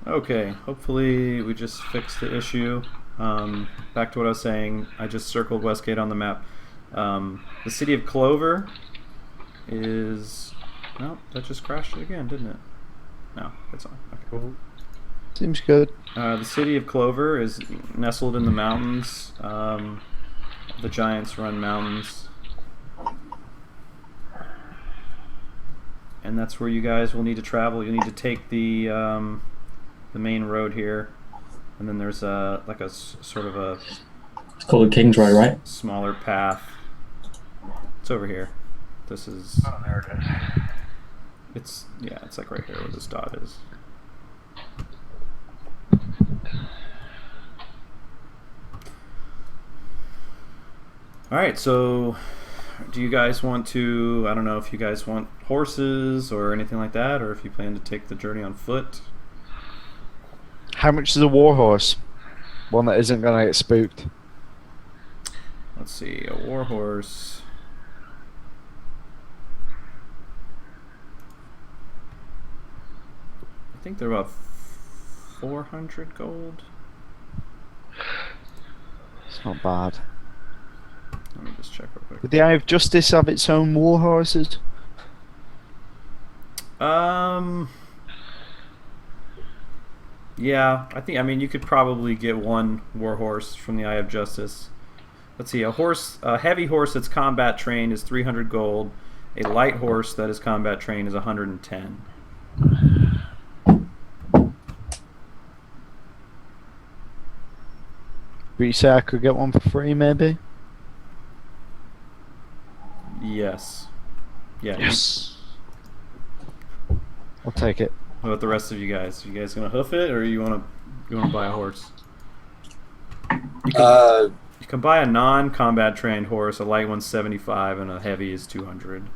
Okay, hopefully we just fixed the issue. Back to what I was saying, I just circled Westgate on the map. The city of Clover is... No, that just crashed it again, didn't it? No, it's on. Okay. Cool. Seems good. The city of Clover is nestled in the mountains, the Giants Run Mountains. And that's where you guys will need to travel. You'll need to take the main road here, and then there's like a sort of a It's called the King's Road, right? smaller path. It's over here. This is. Oh, there it is. It's like right here where this dot is. All right, so do you guys want to? I don't know if you guys want horses or anything like that, or if you plan to take the journey on foot. How much is a warhorse? One that isn't gonna get spooked. Let's see, a warhorse. I think they're about 400 gold. It's not bad. Let me just check real quick. Would the Eye of Justice have its own warhorses? Yeah, I mean, you could probably get one warhorse from the Eye of Justice. Let's see, a heavy horse that's combat trained is 300 gold. A light horse that is combat trained is 110. But you say I could get one for free, maybe? Yes. Yeah. Yes. I'll take it. What about the rest of you guys? You guys gonna hoof it, or you wanna buy a horse? You can buy a non-combat trained horse. A light one's 75, and a heavy is 200.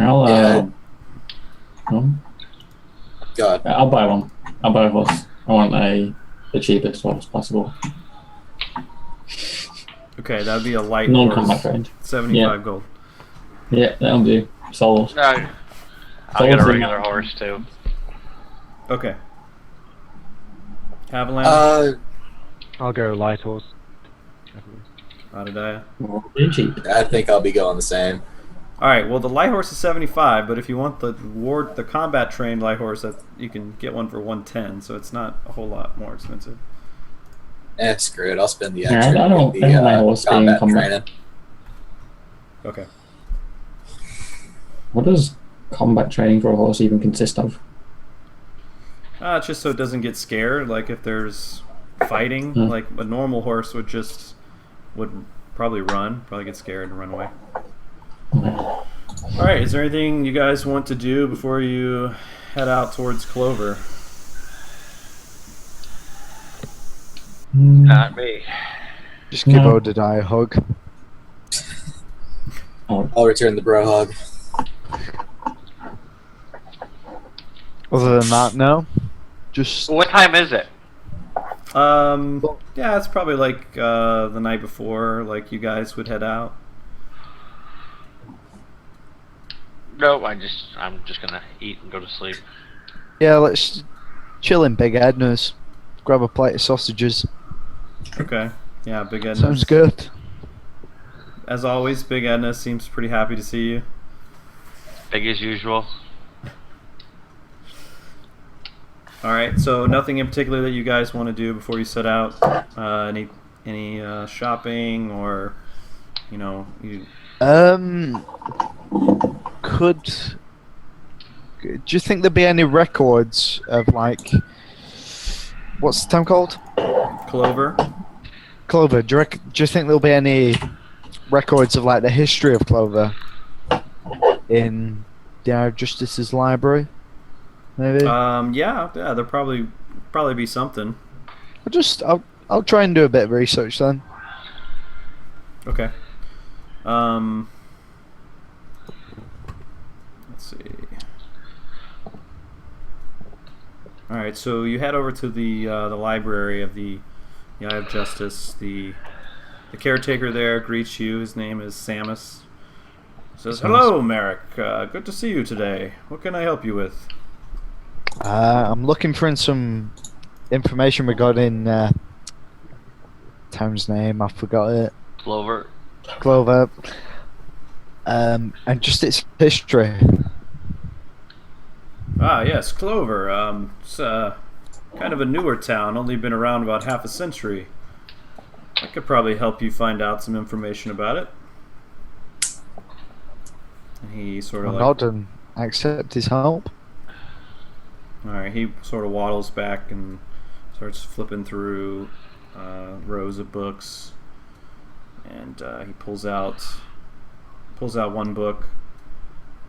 I'll God. I'll buy one. I'll buy a horse. I want the cheapest horse possible. Okay, that'd be a light Non-combat horse. trained. 75 gold. Yeah, that'll do. Sold. No, I'll get a regular horse too. Okay. Haviland. I'll go light horse. Adidaya. Really cheap. I think I'll be going the same. All right. Well, the light horse is 75, but if you want the combat trained light horse, that you can get one for 110. So it's not a whole lot more expensive. Screw it. I'll spend the Yeah, extra. I don't the, think my horse being combat combat. training. Okay. What does combat training for a horse even consist of? It's just so it doesn't get scared. Like if there's fighting, like a normal horse would probably get scared and run away. Okay. All right. Is there anything you guys want to do before you head out towards Clover? Not me. Just give No. Odadai a hug. I'll return the bro hug. Other than that, no. Just What time is it? Yeah, it's probably like the night before. Like you guys would head out. No, I'm just gonna eat and go to sleep. yeah, let's chill in Big Edna's. Grab a plate of sausages. Okay. Yeah, Big Edna. Sounds good. As always, Big Edna seems pretty happy to see you. Big as usual. All right. So nothing in particular that you guys want to do before you set out. Any shopping or you. Could do you think there'd be any records of like what's the town called? Clover. Clover. Do you think there'll be any records of like the history of Clover in the Eye of Justice's library? Maybe. Yeah. There'll probably be something. I'll try and do a bit of research then. Okay. Let's see. All right, so you head over to the library of the Eye of Justice. The caretaker there greets you. His name is Samus. Says, "Hello, Merrick. Good to see you today. What can I help you with?" I'm looking for some information regarding town's name. I forgot it. Clover. Clover. And just its history. Ah, yes, Clover. It's kind of a newer town, only been around about half a century. I could probably help you find out some information about it. He sort of I'll like, nod and accept his help. all right. He sort of waddles back and starts flipping through rows of books, and he pulls out one book.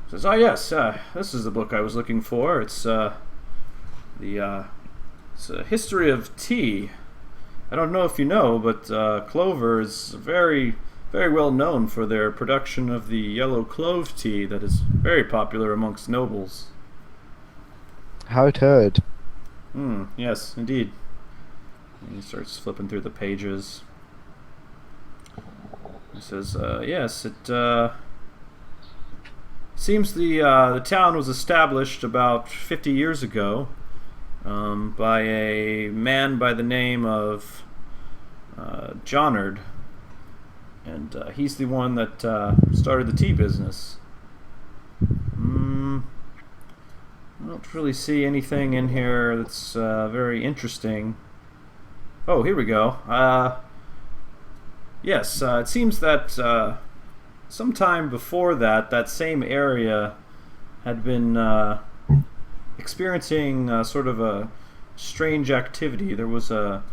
Says, "Oh yes, this is the book I was looking for. It's it's a history of tea. I don't know if you know, but Clover is very, very well known for their production of the yellow clove tea that is very popular amongst nobles." How it heard. Yes, indeed. And he starts flipping through the pages. He says, "Yes, it seems the town was established about 50 years ago by a man by the name of Johnard, and he's the one that started the tea business." I don't really see anything in here that's very interesting. Oh, here we go. Yes, it seems that sometime before that same area had been experiencing sort of a strange activity. There was a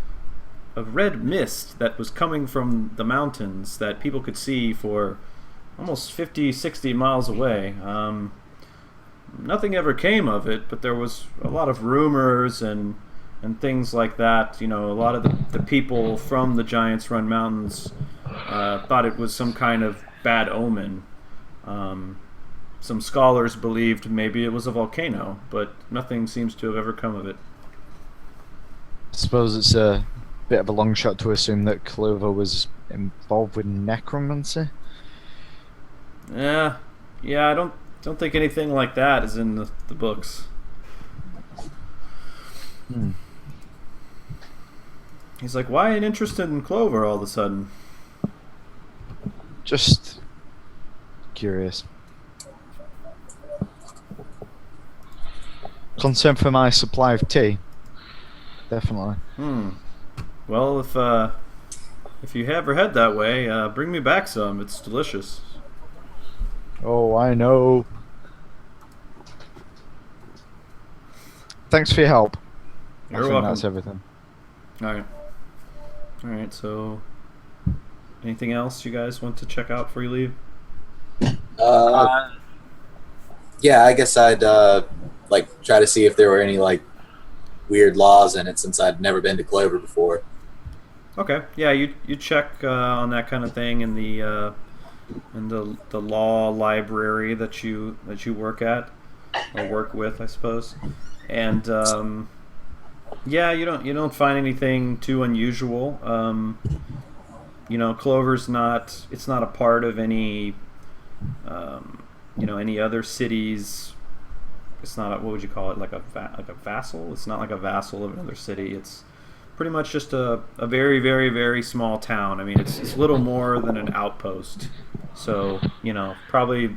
red mist that was coming from the mountains that people could see for almost 50, 60 miles away. Nothing ever came of it, but there was a lot of rumors and things like that. You know, a lot of the people from the Giants Run Mountains thought it was some kind of bad omen. Some scholars believed maybe it was a volcano, but nothing seems to have ever come of it. I suppose it's a bit of a long shot to assume that Clover was involved with necromancy. Yeah, I don't think anything like that is in the books. He's like, "Why ain't interested in Clover all of a sudden?" Just curious. Concern for my supply of tea. Definitely. Well, if you ever head that way, bring me back some. It's delicious. Oh, I know. Thanks for your help. You're I think welcome. that's everything. All right. So, anything else you guys want to check out before you leave? Yeah, I guess I'd like try to see if there were any like weird laws in it since I'd never been to Clover before. Okay. Yeah, you check on that kind of thing in the law library that you work at or work with, I suppose. And yeah, you don't find anything too unusual. Clover's not a part of any any other cities. It's not what would you call it, like a vassal? It's not like a vassal of another city. It's pretty much just a very, very, very small town. I mean, it's little more than an outpost. So, probably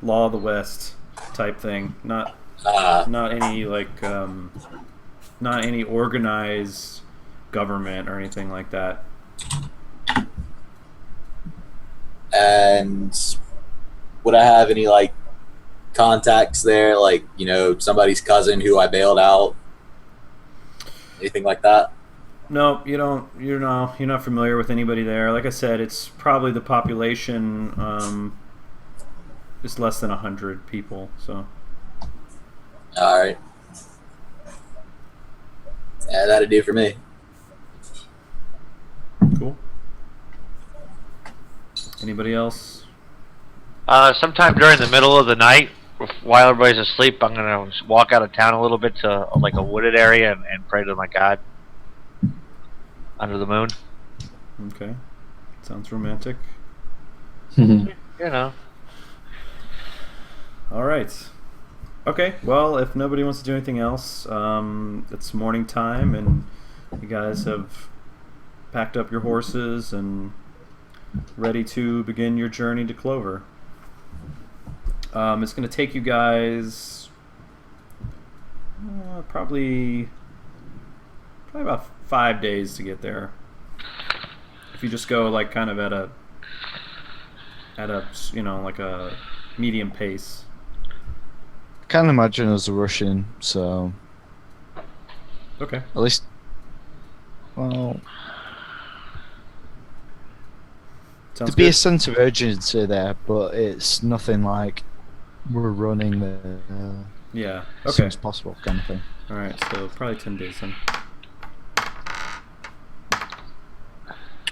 Law of the West type thing. Not any like not any organized government or anything like that. And would I have any like contacts there, like somebody's cousin who I bailed out, anything like that? No, you don't. You're not familiar with anybody there. Like I said, it's probably the population is less than 100 people. So. All right. Yeah, that'd do for me. Cool. Anybody else? Sometime during the middle of the night, while everybody's asleep, I'm gonna walk out of town a little bit to like a wooded area and pray to my God under the moon. Okay. Sounds romantic. You know. All right. Okay, well, if nobody wants to do anything else, it's morning time, and you guys have packed up your horses and ready to begin your journey to Clover. It's going to take you guys probably about 5 days to get there. If you just go like kind of at a like a medium pace. Can't imagine us rushing, so Okay. at least, well, Sounds there'd be a good. sense of urgency there, but it's nothing like we're running Yeah. as soon Okay. as possible kind of thing. All right. So probably 10 days then.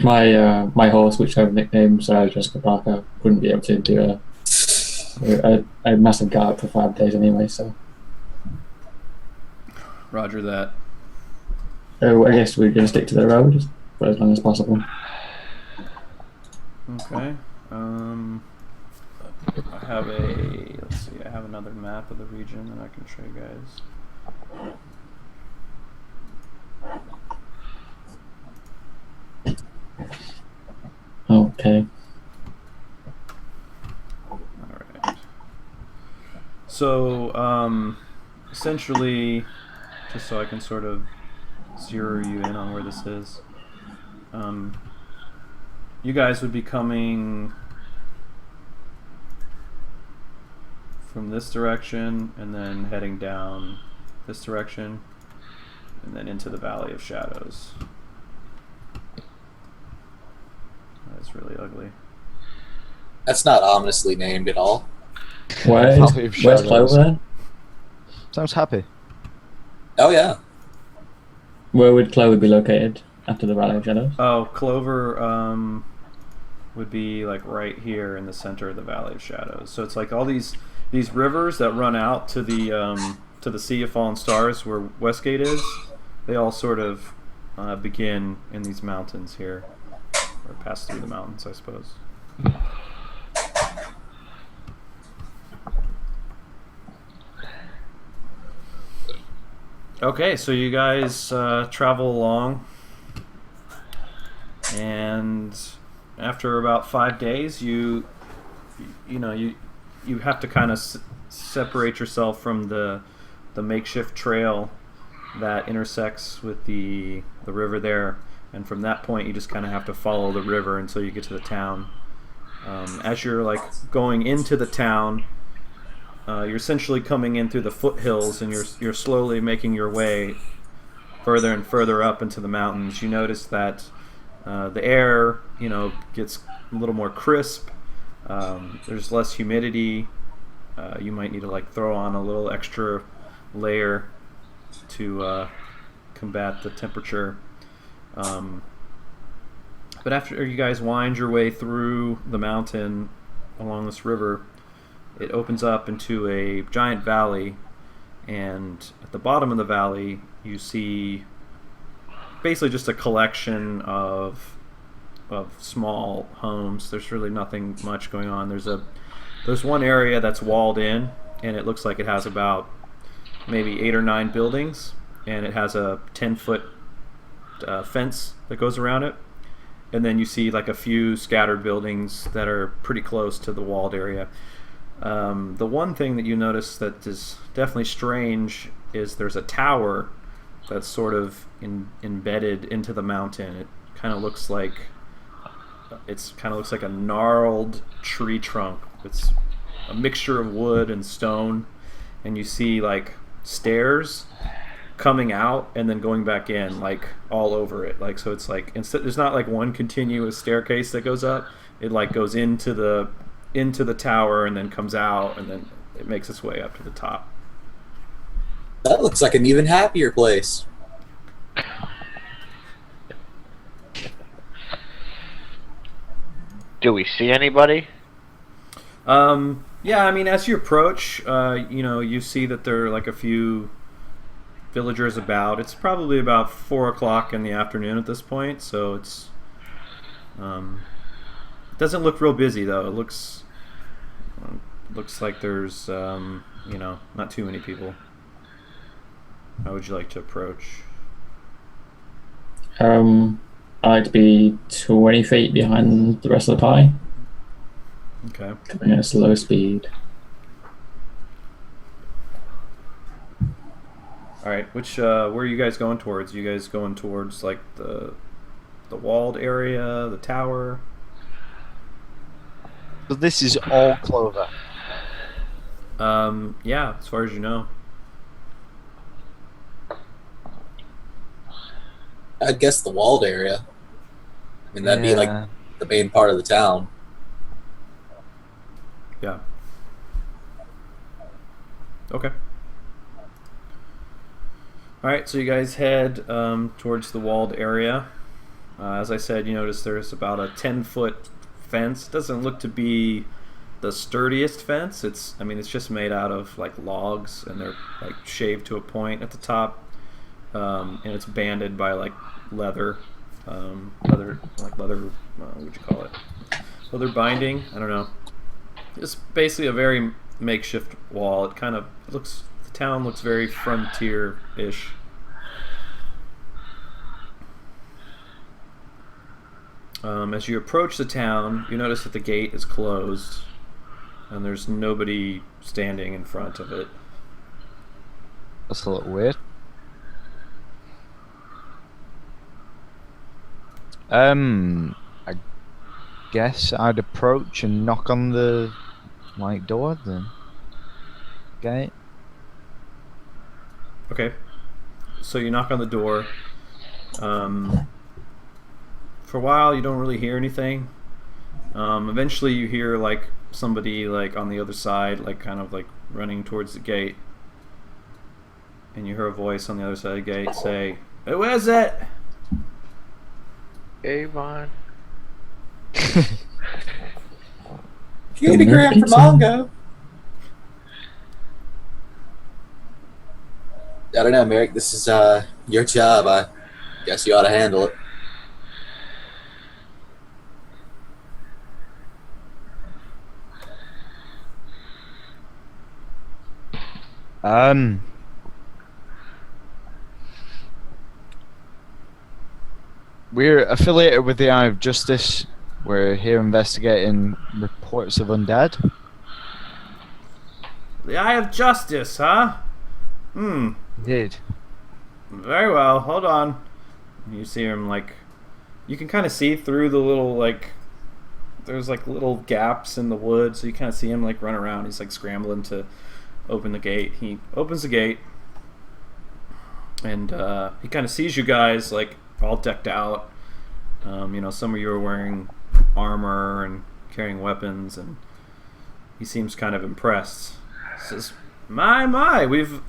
My horse, which I've nicknamed Jessica Parker, wouldn't be able to do a massive gallop for 5 days anyway. So Roger that. I guess we're going to stick to the road for as long as possible. Okay. I have let's see, I have another map of the region that I can show you guys. Okay. Alright. So, essentially, just so I can sort of zero you in on where this is, you guys would be coming from this direction and then heading down this direction and then into the Valley of Shadows. That's really ugly. That's not ominously named at all. Valley of Where's Shadows. Clover then? Sounds happy. Oh yeah. Where would Clover be located after the Valley of Shadows? Oh, Clover would be like right here in the center of the Valley of Shadows. So it's like all these rivers that run out to the Sea of Fallen Stars where Westgate is. They all sort of begin in these mountains here, or pass through the mountains, I suppose. Okay, so you guys travel along, and after about 5 days, you have to kind of separate yourself from the makeshift trail that intersects with the river there, and from that point, you just kind of have to follow the river until you get to the town. As you're like going into the town, you're essentially coming in through the foothills, and you're slowly making your way further and further up into the mountains. You notice that the air, gets a little more crisp. There's less humidity. You might need to like throw on a little extra layer to combat the temperature. But after you guys wind your way through the mountain along this river, it opens up into a giant valley, and at the bottom of the valley you see basically just a collection of small homes. There's really nothing much going on. There's one area that's walled in, and it looks like it has about maybe 8 or 9 buildings, and it has a 10-foot fence that goes around it. And then you see like a few scattered buildings that are pretty close to the walled area. The one thing that you notice that is definitely strange is there's a tower that's sort of embedded into the mountain. It kind of looks like a gnarled tree trunk. It's a mixture of wood and stone, and you see like stairs coming out and then going back in, like all over it. Like, so it's like instead there's not like one continuous staircase that goes up. It like goes into the tower and then comes out, and then it makes its way up to the top. That looks like an even happier place. Do we see anybody? Yeah, I mean, as you approach, you see that there are like a few villagers about. It's probably about 4 o'clock in the afternoon at this point, so it doesn't look real busy though. It looks like there's not too many people. How would you like to approach? I like to be 20 feet behind the rest of the party, Okay. coming at a slow speed. All right. Where are you guys going towards? You guys going towards like the walled area, the tower? So this is all Clover. Yeah, as far as you know. I'd guess the walled area. I mean, that'd be like Yeah. the main part of the town. Yeah. Okay. All right, so you guys head towards the walled area. As I said, you notice there's about a 10-foot fence. It doesn't look to be the sturdiest fence. It's just made out of like logs, and they're like shaved to a point at the top, and it's banded by like leather. What would you call it? Leather binding. I don't know. It's basically a very makeshift wall. The town looks very frontier-ish. As you approach the town, you notice that the gate is closed, and there's nobody standing in front of it. That's a little weird. I guess I'd approach and knock on the door then. Gate. Okay. So you knock on the door. For a while, you don't really hear anything. Eventually, you hear like somebody like on the other side, like kind of like running towards the gate, and you hear a voice on the other side of the gate say, "Who is it?" Avon. Cubigram from Pizza. Mongo. I don't know, Merrick. This is your job. I guess you ought to handle it. We're affiliated with the Eye of Justice. We're here investigating reports of undead. The Eye of Justice, huh? Did. Very well. Hold on. You see him like, you can kind of see through the little like, there's like little gaps in the wood, so you kind of see him like run around. He's like scrambling to open the gate. He opens the gate, and he kind of sees you guys like all decked out. Some of you are wearing armor and carrying weapons, and he seems kind of impressed. He says, "My, we've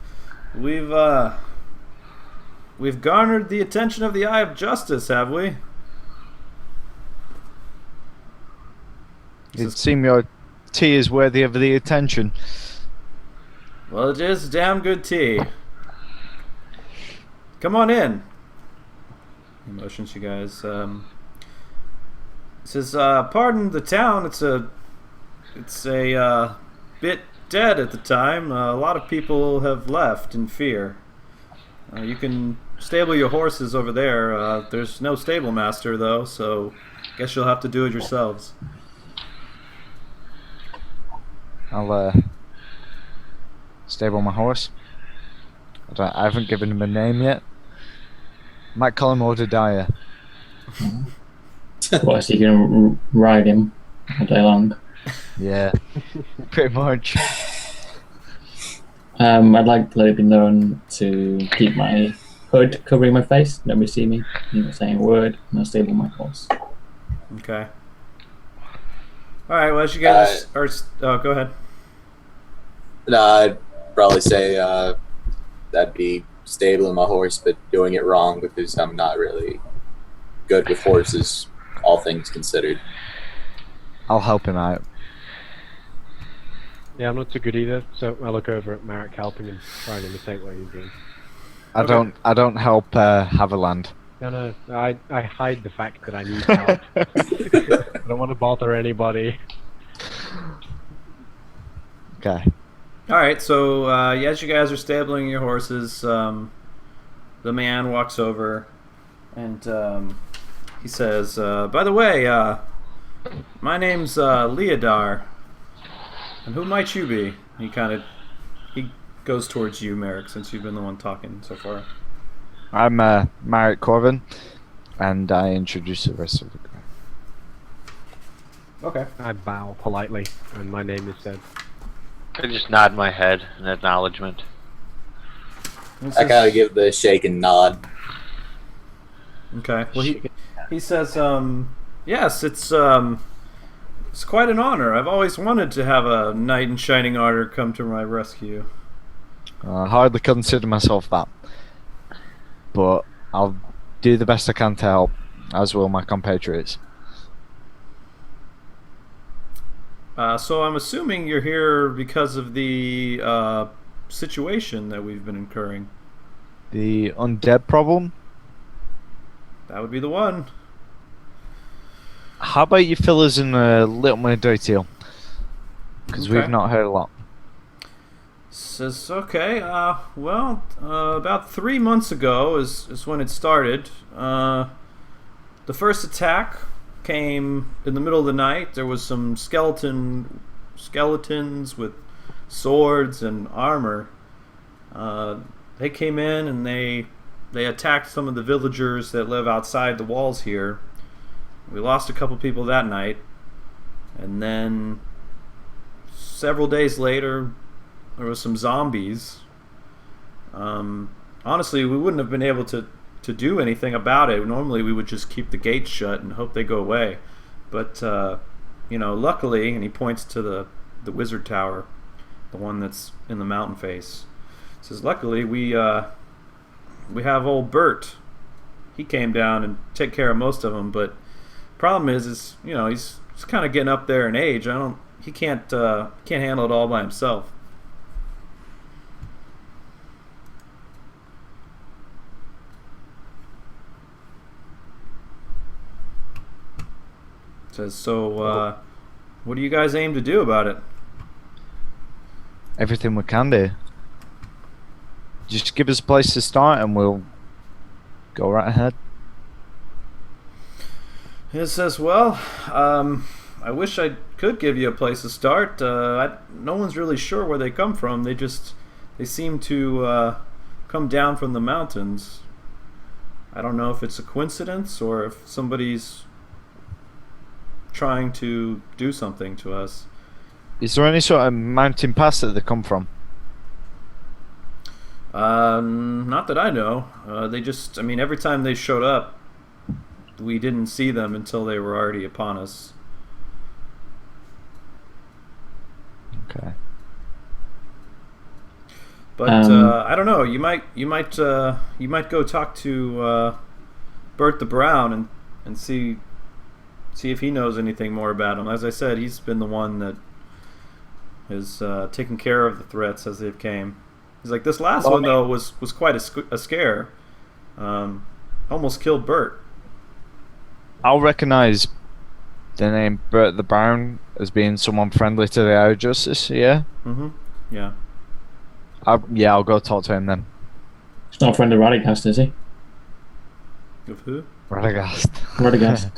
garnered the attention of the Eye of Justice, have we?" It seems your tea is worthy of the attention. Well, it is damn good tea. Come on in. He motions you guys. Says, "Pardon the town. It's a bit dead at the time. A lot of people have left in fear. You can stable your horses over there. There's no stable master though, so guess you'll have to do it yourselves." I'll stable my horse. I haven't given him a name yet. Might call him Odadiah. What, so you're going to ride him all day long? Yeah, pretty much. I'd like to let it be known to keep my hood covering my face. Nobody see me. I'm not saying a word. And I'll stable my horse. Okay. All right. Well, as you guys are, go ahead. No, I'd probably say that'd be stabling my horse, but doing it wrong because I'm not really good with horses, all things considered. I'll help him out. Yeah, I'm not too good either, so I look over at Marek helping him, try and imitate what he's doing. I don't help Haverland. No, I hide the fact that I need help. I don't want to bother anybody. Okay. All right, so as you guys are stabling your horses, the man walks over and he says, "By the way, my name's Leodar, and who might you be?" He goes towards you, Merrick, since you've been the one talking so far. I'm Marek Corvin, and I introduce the rest of the group. Okay. I bow politely, and my name is said. I just nod my head in acknowledgement. I kind of give the shake and nod. Okay. Well, he says, "Yes, it's quite an honor. I've always wanted to have a knight in shining armor come to my rescue." I hardly consider myself that, but I'll do the best I can to help, as will my compatriots. So I'm assuming you're here because of the situation that we've been incurring. The undead problem? That would be the one. How about you fill us in a little more detail? Because Okay. we've not heard a lot. Says, okay, about 3 months ago is when it started. The first attack came in the middle of the night. There was some skeletons with swords and armor. They came in and they attacked some of the villagers that live outside the walls here. We lost a couple people that night, and then several days later there was some zombies. Honestly, we wouldn't have been able to do anything about it. Normally we would just keep the gates shut and hope they go away, but luckily, and he points to the wizard tower, the one that's in the mountain face. He says, luckily we have old Bert. He came down and take care of most of them, but problem is he's kind of getting up there in age. He can't handle it all by himself. Says, so what do you guys aim to do about it? Everything we can do. Just give us a place to start and we'll go right ahead. It says, well, I wish I could give you a place to start. No one's really sure where they come from. They seem to come down from the mountains. I don't know if it's a coincidence or if somebody's trying to do something to us. Is there any sort of mountain pass that they come from? Not that I know. Every time they showed up, we didn't see them until they were already upon us. Okay. But I don't know. You might go talk to Bert the Brown and see if he knows anything more about him. As I said, he's been the one that has taken care of the threats as they've came. He's like, this last one though was quite a scare. Almost killed Bert. I'll recognize the name Bert the Brown as being someone friendly to the Hour Justice. Yeah. Mm-hmm. Yeah. I'll go talk to him then. He's not a friend of Radagast, is he? Of who? Radagast. Radagast.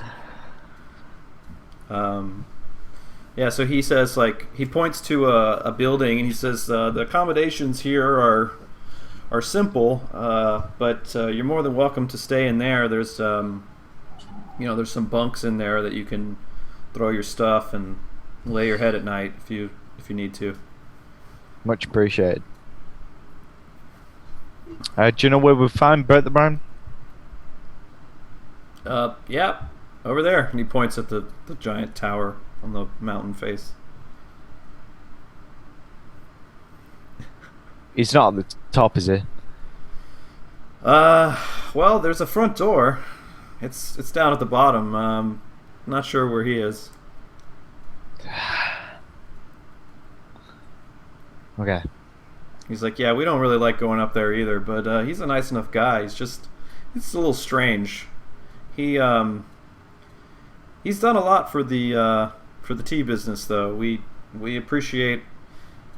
So he says, he points to a building and he says, the accommodations here are simple, but you're more than welcome to stay in there. There's there's some bunks in there that you can throw your stuff and lay your head at night if you need to. Much appreciated. Do you know where we find Bert the Brown? Yeah, over there. And he points at the giant tower on the mountain face. He's not at the top, is he? Well, there's a front door. It's down at the bottom. Not sure where he is. Okay. He's like, yeah, we don't really like going up there either, but he's a nice enough guy. He's a little strange. He's done a lot for the tea business, though. We appreciate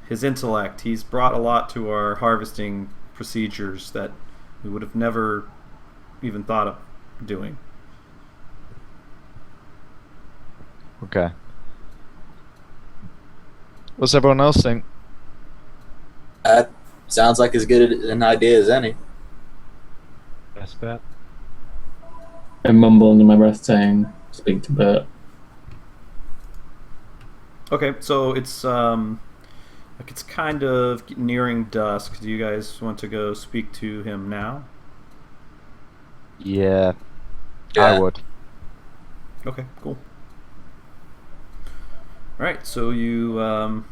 his intellect. He's brought a lot to our harvesting procedures that we would have never even thought of doing. Okay. What's everyone else think? That sounds like as good an idea as any. Best bet. I mumble under my breath saying, speak to Bert. Okay, so it's like it's kind of nearing dusk. Do you guys want to go speak to him now? Yeah, Yeah. I would. Okay, cool. All right, so you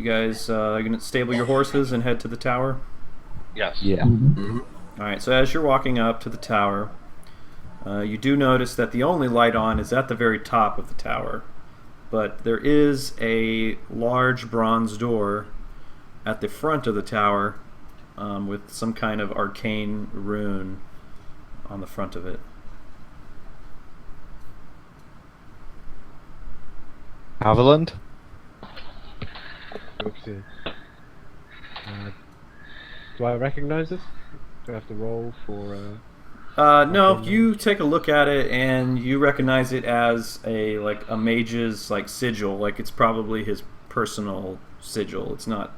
guys are gonna stable your horses and head to the tower. Yes. Yeah. Mm-hmm. All right, so as you're walking up to the tower, you do notice that the only light on is at the very top of the tower, but there is a large bronze door at the front of the tower with some kind of arcane rune on the front of it. Haviland? Oopsie. Do I recognize this? Do I have to roll for? No, Okay. you take a look at it and you recognize it as a mage's sigil. Like it's probably his personal sigil. It's not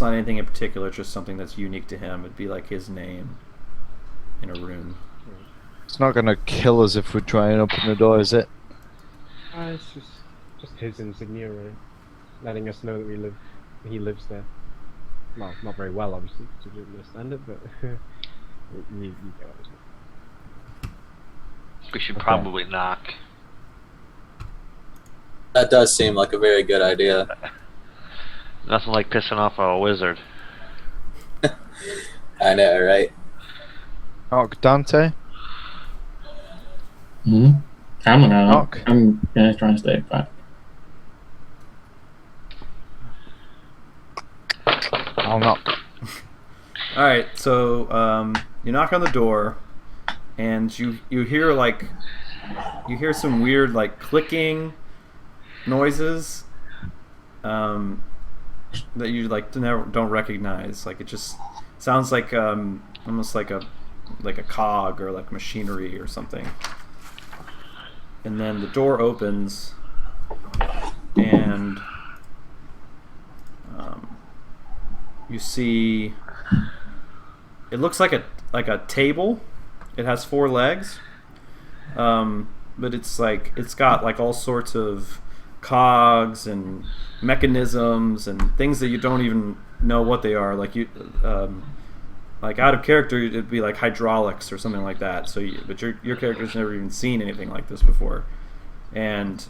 anything in particular. It's just something that's unique to him. It'd be like his name in a rune. It's not gonna kill us if we try and open the door, is it? It's just his insignia, really, letting us know that he lives there. Well, not very well, obviously, because we didn't understand it, but you get what I'm saying. We should Okay. probably knock. That does seem like a very good idea. Nothing like pissing off a wizard. I know, right? Dante? Hmm? I'm gonna. Knock. I'm gonna try and stay back. I'll knock. All right, so you knock on the door, and you hear some weird clicking noises that you don't recognize. Like it just sounds like almost like a cog or like machinery or something. And then the door opens, and you see it looks like a table. It has 4 legs, but it's got all sorts of cogs and mechanisms and things that you don't even know what they are. Out of character, it'd be like hydraulics or something like that. But your character's never even seen anything like this before. And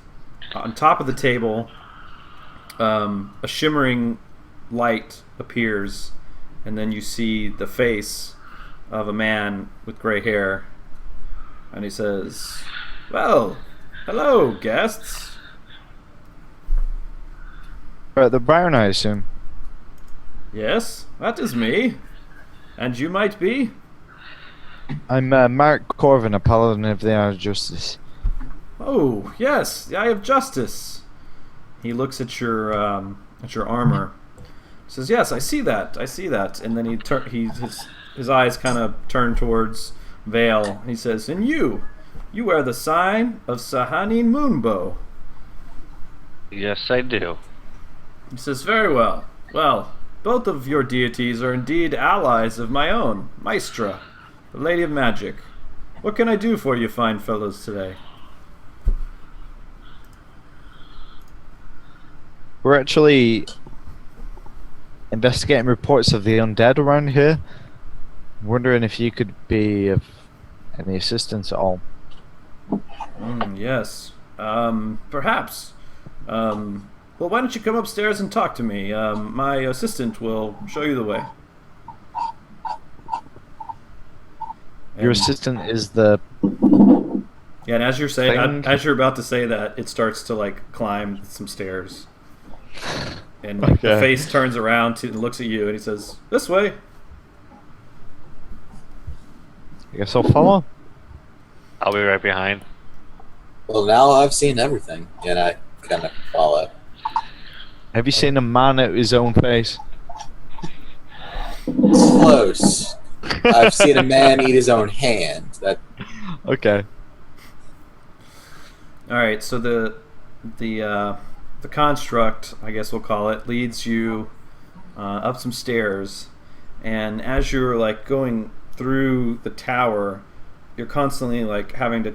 on top of the table, a shimmering light appears, and then you see the face of a man with gray hair, and he says, "Well, hello, guests." The Brown, I assume. "Yes, that is me. And you might be?" I'm Mark Corvin, a paladin of the Eye of Justice. "Oh, yes, the Eye of Justice." He looks at your armor. Says, "Yes, I see that. And then his eyes kind of turn towards Vale. He says, "And you wear the sign of Sahanin Moonbow." Yes, I do. He says, "Very well. Well, both of your deities are indeed allies of my own, Maestra, the Lady of Magic. What can I do for you fine fellows today?" We're actually investigating reports of the undead around here. Wondering if you could be of any assistance at all. Yes. Perhaps. Well, why don't you come upstairs and talk to me? My assistant will show you the way. Your And- assistant is the... Yeah, and as you're Thing. as you're about to say that, it starts to climb some stairs, and the Okay. face turns around and looks at you, and he says, "This way." I guess I'll follow. I'll be right behind. Well, now I've seen everything, and I kind of follow. Have you seen a man at his own face? Close. I've seen a man eat his own hand. That Okay. All right, so the construct, I guess we'll call it, leads you up some stairs, and as you're like going through the tower, you're constantly like having to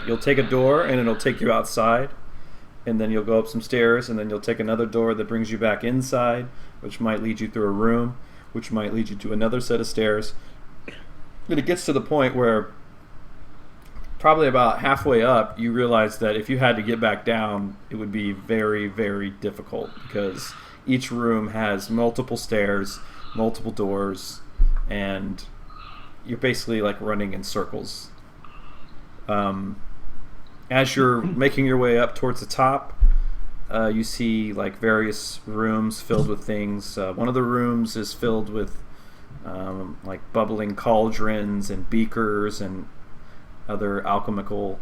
you'll take a door and it'll take you outside, and then you'll go up some stairs, and then you'll take another door that brings you back inside, which might lead you through a room, which might lead you to another set of stairs. And it gets to the point where probably about halfway up, you realize that if you had to get back down, it would be very, very difficult because each room has multiple stairs, multiple doors, and you're basically like running in circles. As you're making your way up towards the top, you see like various rooms filled with things. One of the rooms is filled with like bubbling cauldrons and beakers and other alchemical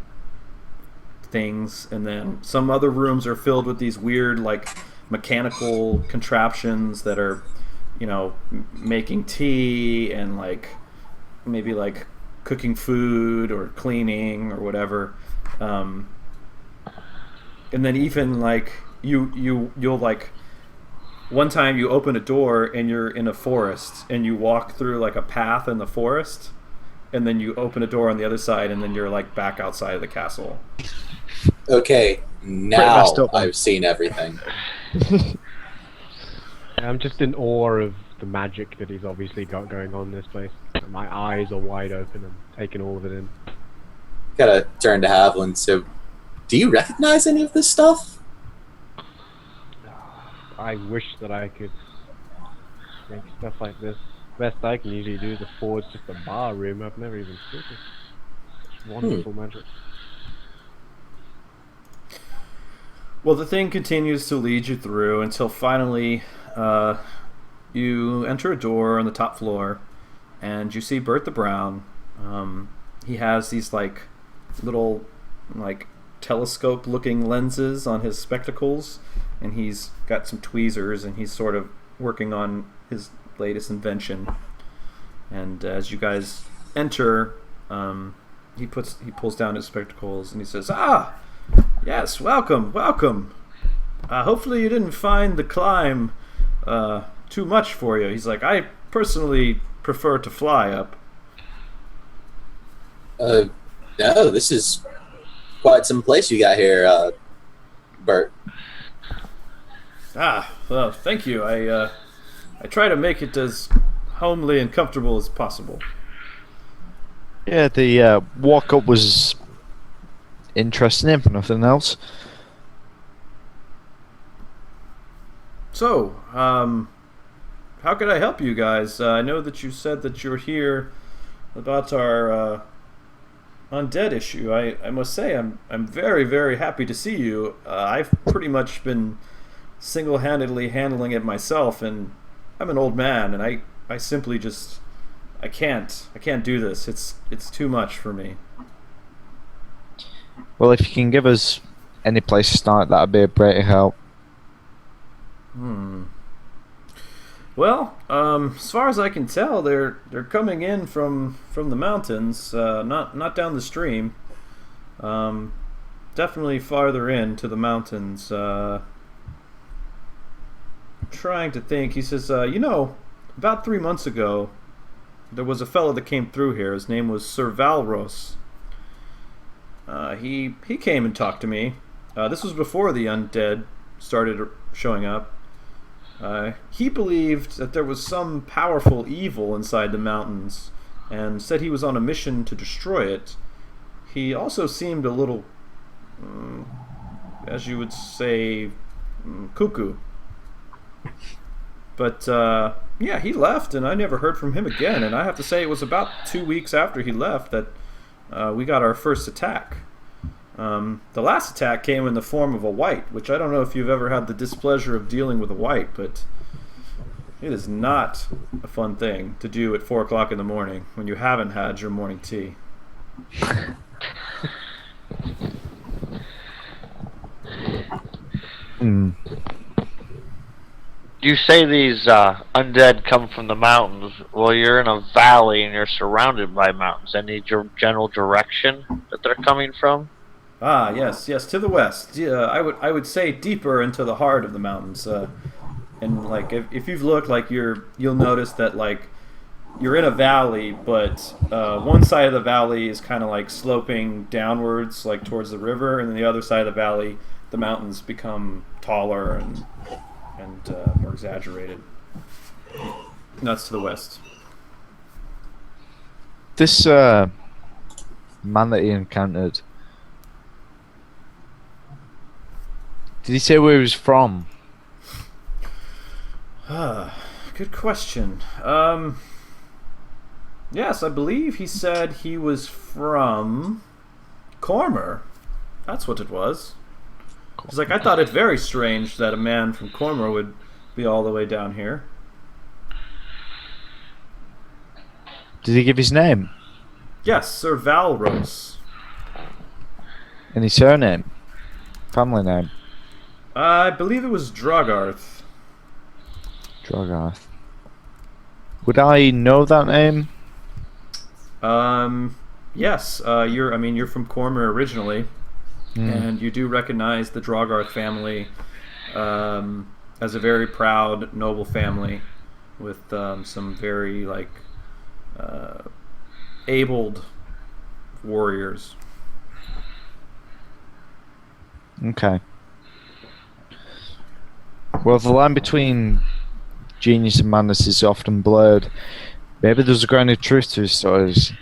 things, and then some other rooms are filled with these weird like mechanical contraptions that are, you know, making tea and like maybe like cooking food or cleaning or whatever. And then even like you'll like one time you open a door and you're in a forest and you walk through like a path in the forest, and then you open a door on the other side and then you're like back outside of the castle. okay. Now messed up, man. I've seen everything. I'm just in awe of the magic that he's obviously got going on in this place. My eyes are wide open and taking all of it in. Gotta turn to Haviland. So, do you recognize any of this stuff? I wish that I could make stuff like this. Best I can usually do is afford just a bar room. I've never even seen this. It's wonderful magic. Well, the thing continues to lead you through until finally you enter a door on the top floor, and you see Bert the Brown. He has these like little like telescope-looking lenses on his spectacles, and he's got some tweezers, and he's sort of working on his latest invention. And as you guys enter, he pulls down his spectacles and he says, "Ah, yes, welcome. Hopefully you didn't find the climb too much for you." He's like, "I personally prefer to fly up." No, this is quite some place you got here, Bert. Well, thank you. I try to make it as homely and comfortable as possible. Yeah, the walk up was interesting, if nothing else. So, how could I help you guys? I know that you said that you're here about our undead issue. I must say I'm very, very happy to see you. I've pretty much been single-handedly handling it myself, and I'm an old man, and I simply just I can't do this. It's too much for me. Well, if you can give us any place to start, that'd be a great help. Well, as far as I can tell, they're coming in from the mountains, not down the stream. Definitely farther in to the mountains. Trying to think. He says, about 3 months ago, there was a fellow that came through here. His name was Sir Valros. He came and talked to me. This was before the undead started showing up. He believed that there was some powerful evil inside the mountains, and said he was on a mission to destroy it. He also seemed a little, as you would say, cuckoo. But yeah, he left, and I never heard from him again. And I have to say, it was about 2 weeks after he left that we got our first attack. The last attack came in the form of a wight, which I don't know if you've ever had the displeasure of dealing with a wight, but it is not a fun thing to do at 4 o'clock in the morning when you haven't had your morning tea. You say these undead come from the mountains. Well, you're in a valley and you're surrounded by mountains. Any general direction that they're coming from? Ah, yes, yes, to the west. Yeah, I would say deeper into the heart of the mountains. And like if you've looked, like you'll notice that like you're in a valley, but one side of the valley is kind of like sloping downwards, like towards the river, and then the other side of the valley, the mountains become taller and more exaggerated. And that's to the west. This man that he encountered, did he say where he was from? Good question. Yes, I believe he said he was from Cormer. That's what it was. He's like, I thought it very strange that a man from Cormer would be all the way down here. Did he give his name? Yes, Sir Valros. Any surname? Family name? I believe it was Drogarth. Drogarth. Would I know that name? Yes. You're from Cormer originally, and you do recognize the Drogarth family as a very proud, noble family with some very abled warriors. Okay. Well, the line between genius and madness is often blurred. Maybe there's a grain of truth to his stories.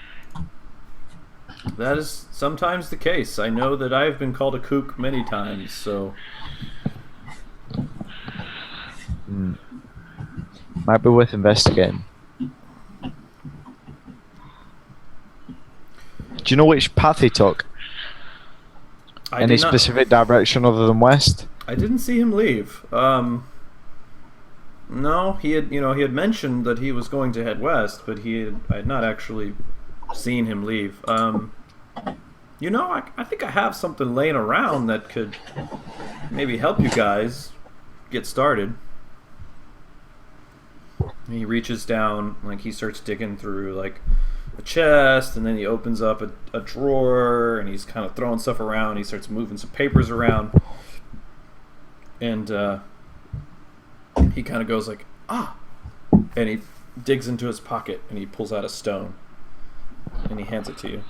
That is sometimes the case. I know that I've been called a kook many times, so... Might be worth investigating. Do you know which path he took? Any specific direction other than west? I didn't see him leave. No, he had mentioned that he was going to head west, but I had not actually seen him leave. I think I have something laying around that could maybe help you guys get started. He reaches down, he starts digging through a chest, and then he opens up a drawer, and he's kind of throwing stuff around. He starts moving some papers around, and he kind of goes and he digs into his pocket, and he pulls out a stone, and he hands it to you.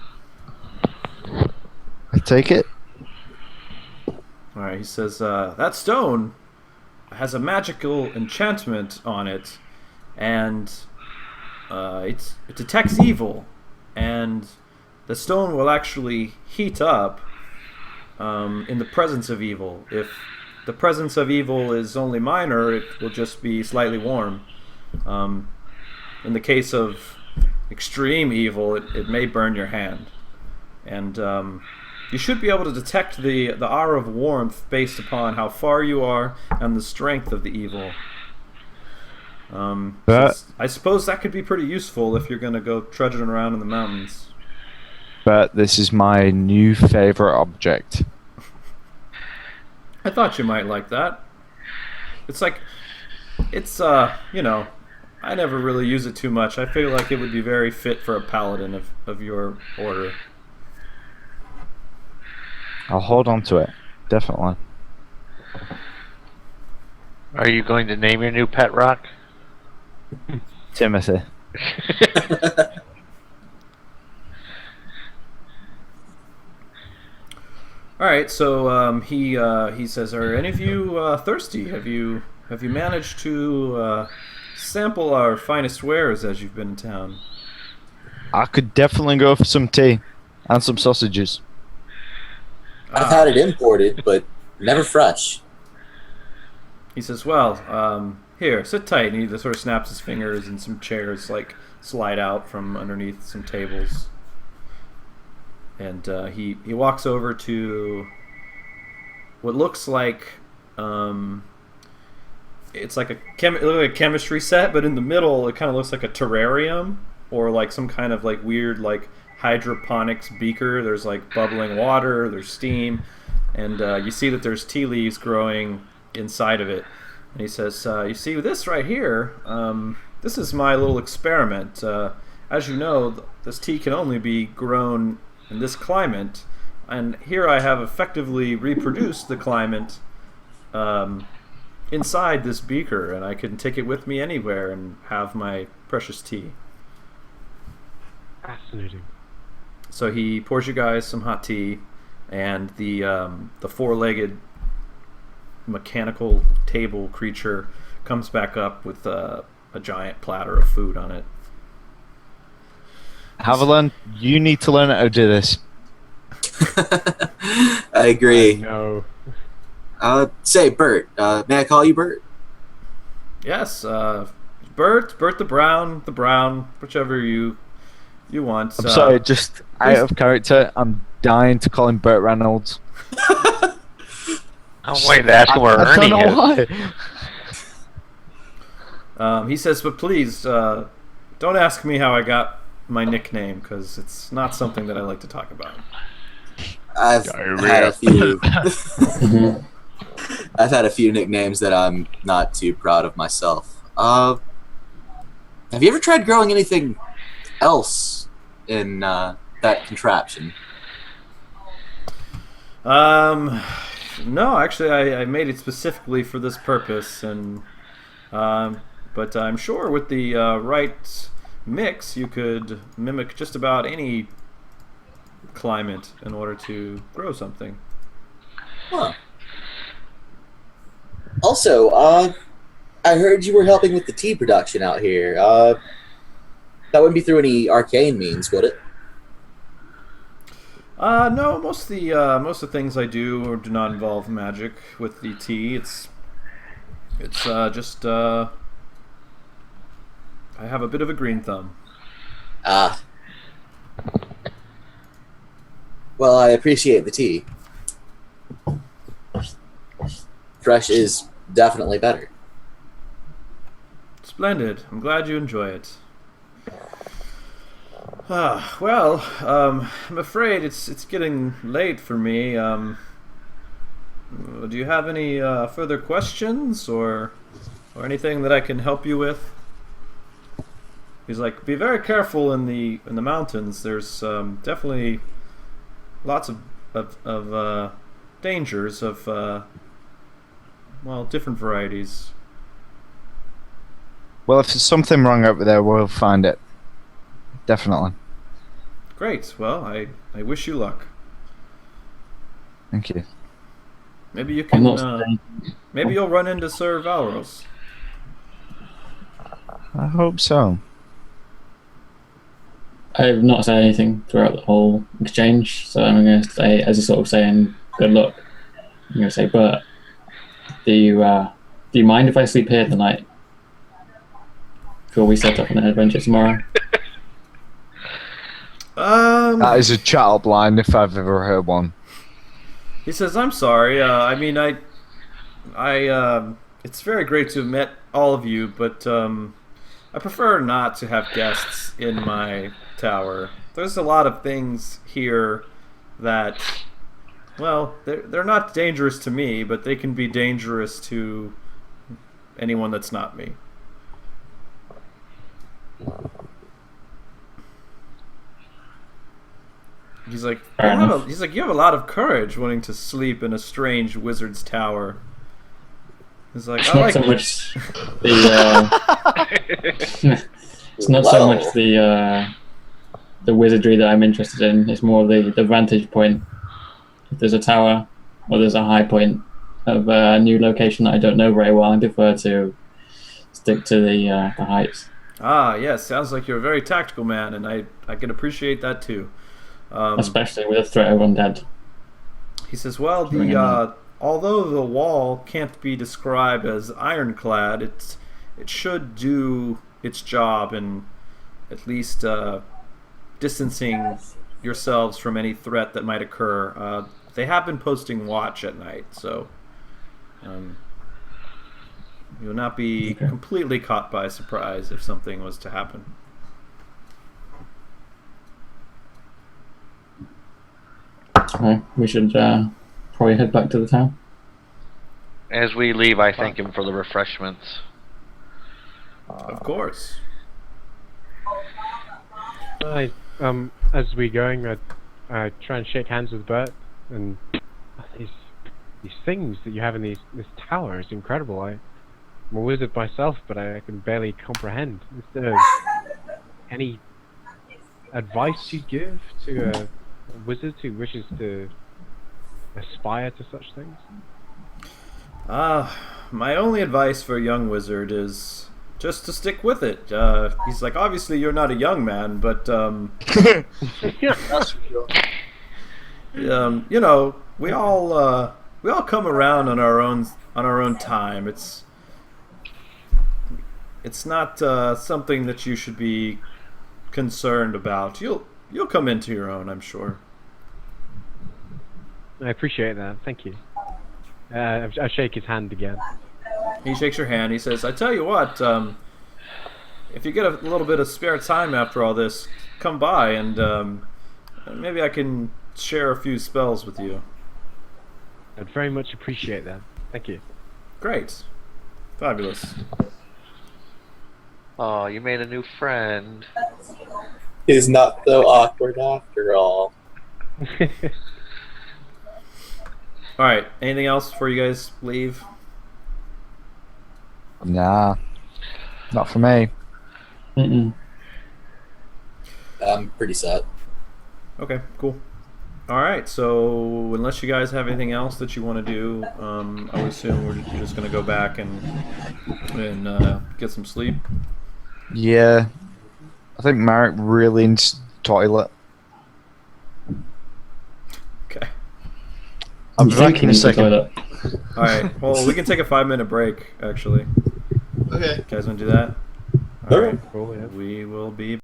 I take it. All right, he says, that stone has a magical enchantment on it, and it detects evil, and the stone will actually heat up in the presence of evil. If the presence of evil is only minor, it will just be slightly warm. In the case of extreme evil, it may burn your hand. And you should be able to detect the aura of warmth based upon how far you are and the strength of the evil. I suppose that could be pretty useful if you're going to go trudging around in the mountains. But this is my new favorite object. I thought you might like that. I never really use it too much. I feel like it would be very fit for a paladin of your order. I'll hold on to it, definitely. Are you going to name your new pet rock? Timothy. All right, so he says, "Are any of you thirsty? Have you managed to sample our finest wares as you've been in town?" I could definitely go for some tea and some sausages. I've had it imported, but never fresh. He says, "Well, here, sit tight." And he sort of snaps his fingers, and some chairs slide out from underneath some tables. And he walks over to what looks like it's like it looks like a chemistry set, but in the middle it kind of looks like a terrarium or some kind of weird hydroponics beaker. There's bubbling water, there's steam, and you see that there's tea leaves growing inside of it. And he says, "You see, this right here, this is my little experiment. As you know, this tea can only be grown in this climate, and here I have effectively reproduced the climate inside this beaker, and I can take it with me anywhere and have my precious tea." Fascinating. So he pours you guys some hot tea, and the four-legged mechanical table creature comes back up with a giant platter of food on it. Haviland, you need to learn how to do this. I agree. No. Say, Bert. May I call you Bert? Yes, Bert the Brown, whichever you want. I'm sorry, just out of character, I'm dying to call him Burt Reynolds. I'm waiting to ask him where I don't Ernie know is. why. He says, "But please, don't ask me how I got my nickname, because it's not something that I like to talk about." I've had a few. I've had a few nicknames that I'm not too proud of myself. Have you ever tried growing anything else in that contraption? No, actually, I made it specifically for this purpose, and but I'm sure with the right mix, you could mimic just about any climate in order to grow something. Huh. Also, I heard you were helping with the tea production out here. That wouldn't be through any arcane means, would it? No, most of the things I do not involve magic with the tea. It's just I have a bit of a green thumb. Ah. Well, I appreciate the tea. Fresh is definitely better. Splendid. I'm glad you enjoy it. Well, I'm afraid it's getting late for me. Do you have any further questions or anything that I can help you with? He's like, be very careful in the mountains. There's definitely lots of dangers of different varieties. Well, if there's something wrong over there, we'll find it. Definitely. Great. Well, I wish you luck. Thank you. Maybe you I'm can. not Maybe you'll run into Sir Valros. I hope so. I've not said anything throughout the whole exchange, so I'm going to say, as a sort of saying, good luck. I'm going to say, but do you mind if I sleep here tonight? Before we set up on an adventure tomorrow? That is a chat-up line if I've ever heard one. He says, "I'm sorry. I mean, it's very great to have met all of you, but I prefer not to have guests in my tower. There's a lot of things here that, well, they're not dangerous to me, but they can be dangerous to anyone that's not me." He's like, you have a lot of courage wanting to sleep in a strange wizard's tower. He's like, It's I not like so much the it's not so much the wizardry that I'm interested in. It's more the vantage point. If there's a tower or there's a high point of a new location that I don't know very well, I prefer to stick to the heights. Ah, yes, sounds like you're a very tactical man, and I can appreciate that too. Especially with a threat of undead. He says, well, although the wall can't be described as ironclad, it should do its job in at least distancing yourselves from any threat that might occur. They have been posting watch at night, so you'll not be completely caught by surprise if something was to happen. Okay, we should probably head back to the town. As we leave, I thank him for the refreshments. Of course. As we going, I try and shake hands with Bert, and these things that you have in this tower is incredible. I'm a wizard myself, but I can barely comprehend. Is there any advice you give to a wizard who wishes to aspire to such things? My only advice for a young wizard is just to stick with it. He's like, obviously you're not a young man, but That's for sure. you know, we all come around on our own time. It's not something that you should be concerned about. You'll come into your own, I'm sure. I appreciate that. Thank you. I shake his hand again. He shakes your hand. He says, I tell you what, if you get a little bit of spare time after all this, come by and maybe I can share a few spells with you. I'd very much appreciate that. Thank you. Great. Fabulous. Oh, you made a new friend. He's not so awkward after all. Alright, anything else before you guys leave? Nah, not for me. Mm-mm. I'm pretty set. Okay, cool. Alright, so unless you guys have anything else that you want to do, I would assume we're just going to go back and get some sleep. Yeah, I think Marek really needs toilet. Okay. I'll be back in a Use the second. toilet. Alright, well, we can take a 5-minute break, actually. Okay. You guys want to do that? Sure. Alright, Cool, yeah. we will be